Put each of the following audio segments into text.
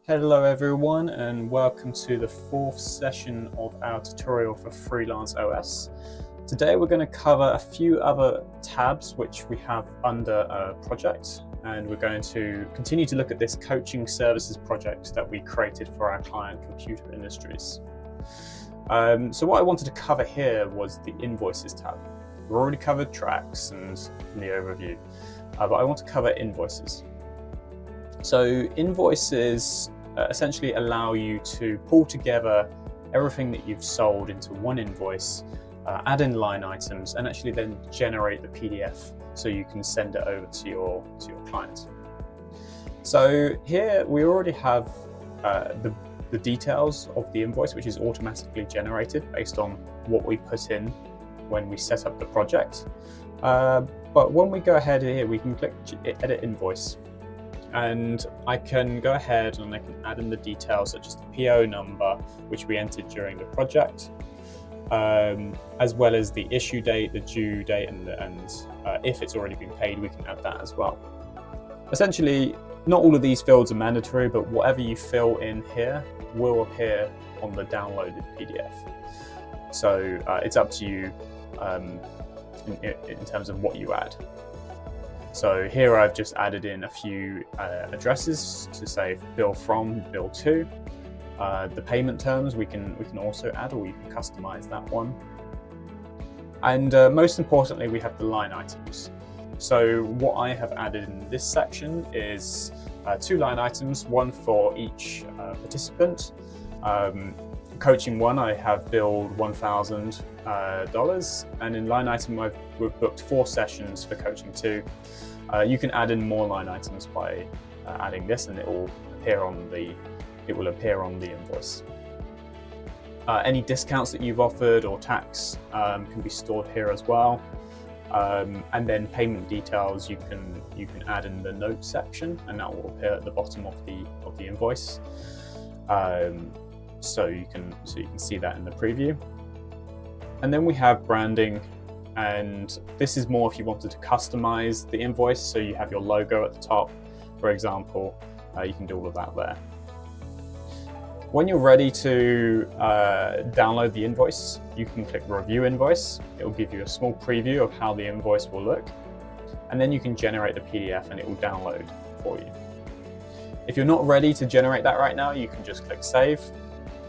Hello everyone, and welcome to the fourth session of our tutorial for FreelanceOS. Today we're going to cover a few other tabs which we have under a project, and we're going to continue to look at this coaching services project that we created for our client Computer Industries. So what I wanted to cover here was the Invoices tab. We've already covered tracks and the overview, but I want to cover Invoices. So Invoices essentially allow you to pull together everything that you've sold into one invoice, add in line items, and actually then generate the PDF so you can send it over to your client. So here we already have the details of the invoice, which is automatically generated based on what we put in when we set up the project. But when we go ahead here, we can click Edit Invoice. And I can go ahead and I can add in the details such as the PO number, which we entered during the project, as well as the issue date, the due date, and if it's already been paid, we can add that as well. Essentially, not all of these fields are mandatory, but whatever you fill in here will appear on the downloaded PDF. So it's up to you in terms of what you add. So here I've just added in a few addresses to say bill from, bill to. The payment terms we can also add, or you can customize that one. And most importantly, we have the line items. So what I have added in this section is 2 line items, one for each participant. Coaching 1, I have billed $1,000, and in line item we've booked 4 sessions for coaching 2. You can add in more line items by adding this, and it will appear on the invoice. Any discounts that you've offered or tax can be stored here as well. And then payment details you can add in the notes section, and that will appear at the bottom of the invoice. So you can see that in the preview. And then we have branding, and this is more if you wanted to customize the invoice, so you have your logo at the top, for example. You can do all of that there. When you're ready to download the invoice, you can click Review Invoice. It will give you a small preview of how the invoice will look, and then you can generate the PDF and it will download for you. If you're not ready to generate that right now, you can just click Save,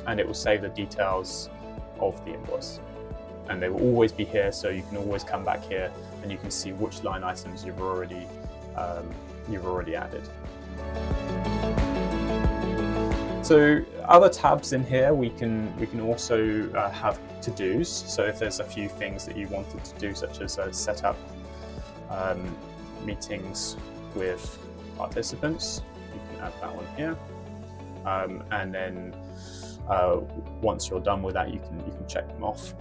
and it will save the details of the invoice. And they will always be here, so you can always come back here and you can see which line items you've already added. So other tabs in here, we can also have to-dos. So if there's a few things that you wanted to do, such as set up meetings with participants, you can add that one here. And then once you're done with that, you can check them off.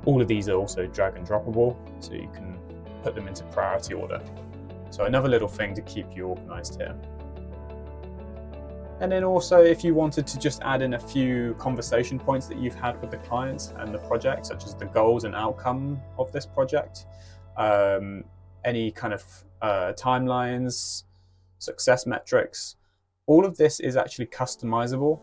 All of these are also drag and droppable, so you can put them into priority order. So another little thing to keep you organized here. And then also, if you wanted to just add in a few conversation points that you've had with the client and the project, such as the goals and outcome of this project, any kind of timelines, success metrics, all of this is actually customizable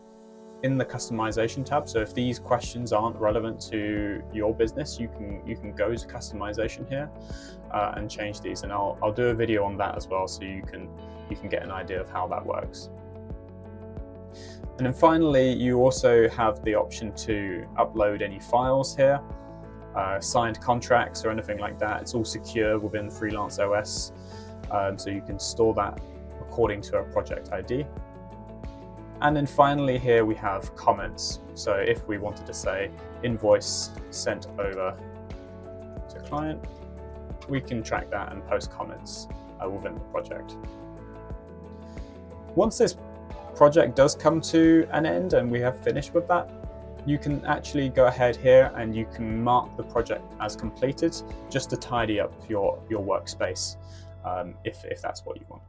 in the customization tab. So if these questions aren't relevant to your business, you can go to customization here and change these, and I'll do a video on that as well, so you can get an idea of how that works. And then finally, you also have the option to upload any files here, signed contracts or anything like that. It's all secure within FreelanceOS, so you can store that according to a project ID. And then finally here we have comments. So if we wanted to say invoice sent over to client, we can track that and post comments within the project. Once this project does come to an end and we have finished with that, you can actually go ahead here and you can mark the project as completed, just to tidy up your workspace if that's what you want.